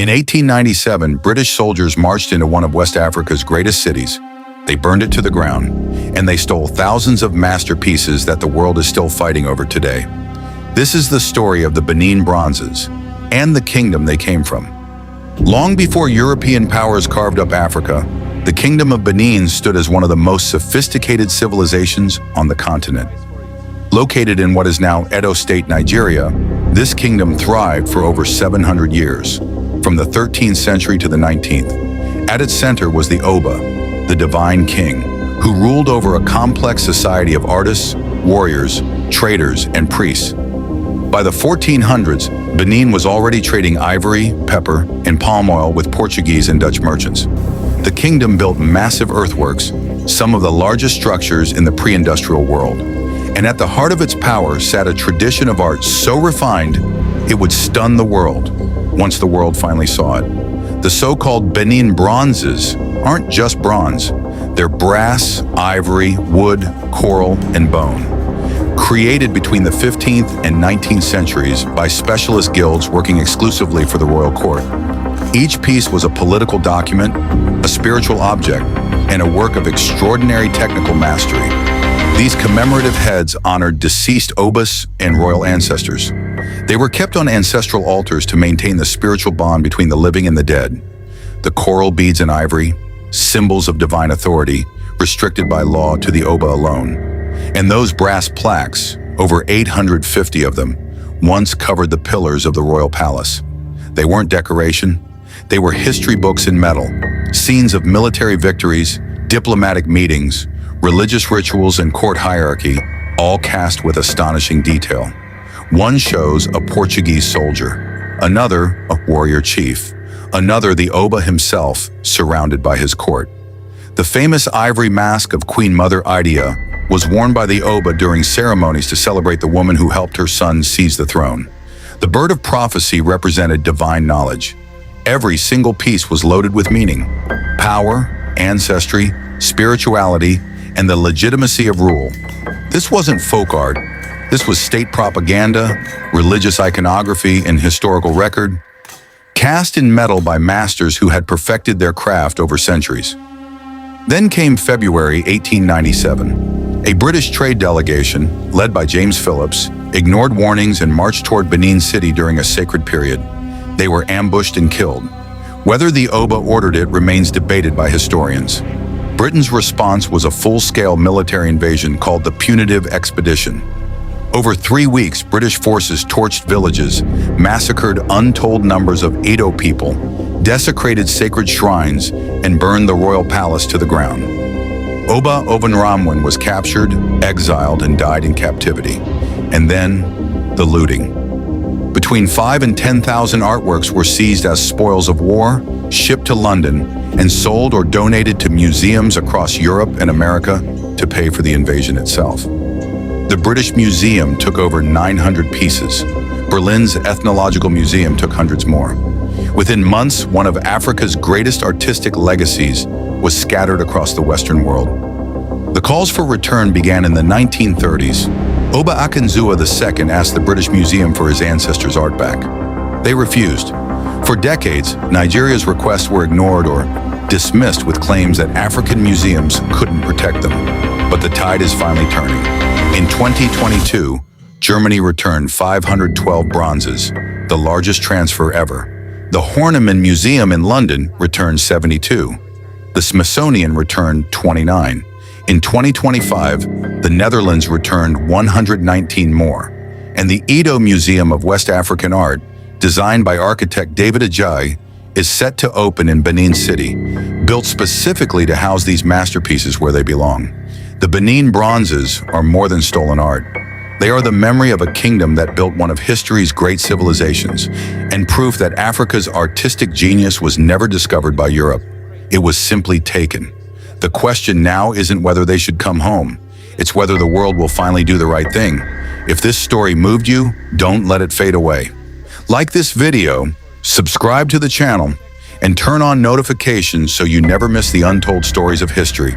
In 1897, British soldiers marched into one of West Africa's greatest cities. They burned it to the ground, and they stole thousands of masterpieces that the world is still fighting over today. This is the story of the Benin Bronzes and the kingdom they came from. Long before European powers carved up Africa, the Kingdom of Benin stood as one of the most sophisticated civilizations on the continent. Located in what is now Edo State, Nigeria, this kingdom thrived for over 700 years, from the 13th century to the 19th. At its center was the Oba, the divine king, who ruled over a complex society of artists, warriors, traders, and priests. By the 1400s, Benin was already trading ivory, pepper, and palm oil with Portuguese and Dutch merchants. The kingdom built massive earthworks, some of the largest structures in the pre-industrial world. And at the heart of its power sat a tradition of art so refined, it would stun the world once the world finally saw it. The so-called Benin Bronzes aren't just bronze. They're brass, ivory, wood, coral, and bone. Created between the 15th and 19th centuries by specialist guilds working exclusively for the royal court. Each piece was a political document, a spiritual object, and a work of extraordinary technical mastery. These commemorative heads honored deceased Obas and royal ancestors. They were kept on ancestral altars to maintain the spiritual bond between the living and the dead. The coral beads and ivory, symbols of divine authority, restricted by law to the Oba alone. And those brass plaques, over 850 of them, once covered the pillars of the royal palace. They weren't decoration. They were history books in metal, scenes of military victories, diplomatic meetings, religious rituals, and court hierarchy, all cast with astonishing detail. One shows a Portuguese soldier, another a warrior chief, another the Oba himself surrounded by his court. The famous ivory mask of Queen Mother Idea was worn by the Oba during ceremonies to celebrate the woman who helped her son seize the throne. The bird of prophecy represented divine knowledge. Every single piece was loaded with meaning: power, ancestry, spirituality, and the legitimacy of rule. This wasn't folk art. This was state propaganda, religious iconography, and historical record, cast in metal by masters who had perfected their craft over centuries. Then came February 1897. A British trade delegation, led by James Phillips, ignored warnings and marched toward Benin City during a sacred period. They were ambushed and killed. Whether the Oba ordered it remains debated by historians. Britain's response was a full-scale military invasion called the Punitive Expedition. Over 3 weeks, British forces torched villages, massacred untold numbers of Edo people, desecrated sacred shrines, and burned the royal palace to the ground. Oba Akenzua was captured, exiled, and died in captivity. And then, the looting. Between 5,000 and 10,000 artworks were seized as spoils of war, shipped to London, and sold or donated to museums across Europe and America to pay for the invasion itself. The British Museum took over 900 pieces. Berlin's Ethnological Museum took hundreds more. Within months, one of Africa's greatest artistic legacies was scattered across the Western world. The calls for return began in the 1930s. Oba Akenzua II asked the British Museum for his ancestors' art back. They refused. For decades, Nigeria's requests were ignored or dismissed with claims that African museums couldn't protect them. But the tide is finally turning. In 2022, Germany returned 512 bronzes, the largest transfer ever. The Horniman Museum in London returned 72. The Smithsonian returned 29. In 2025, the Netherlands returned 119 more. And the Edo Museum of West African Art, designed by architect David Ajayi, is set to open in Benin City, built specifically to house these masterpieces where they belong. The Benin Bronzes are more than stolen art. They are the memory of a kingdom that built one of history's great civilizations, and proof that Africa's artistic genius was never discovered by Europe. It was simply taken. The question now isn't whether they should come home. It's whether the world will finally do the right thing. If this story moved you, don't let it fade away. Like this video, subscribe to the channel, and turn on notifications so you never miss the untold stories of history.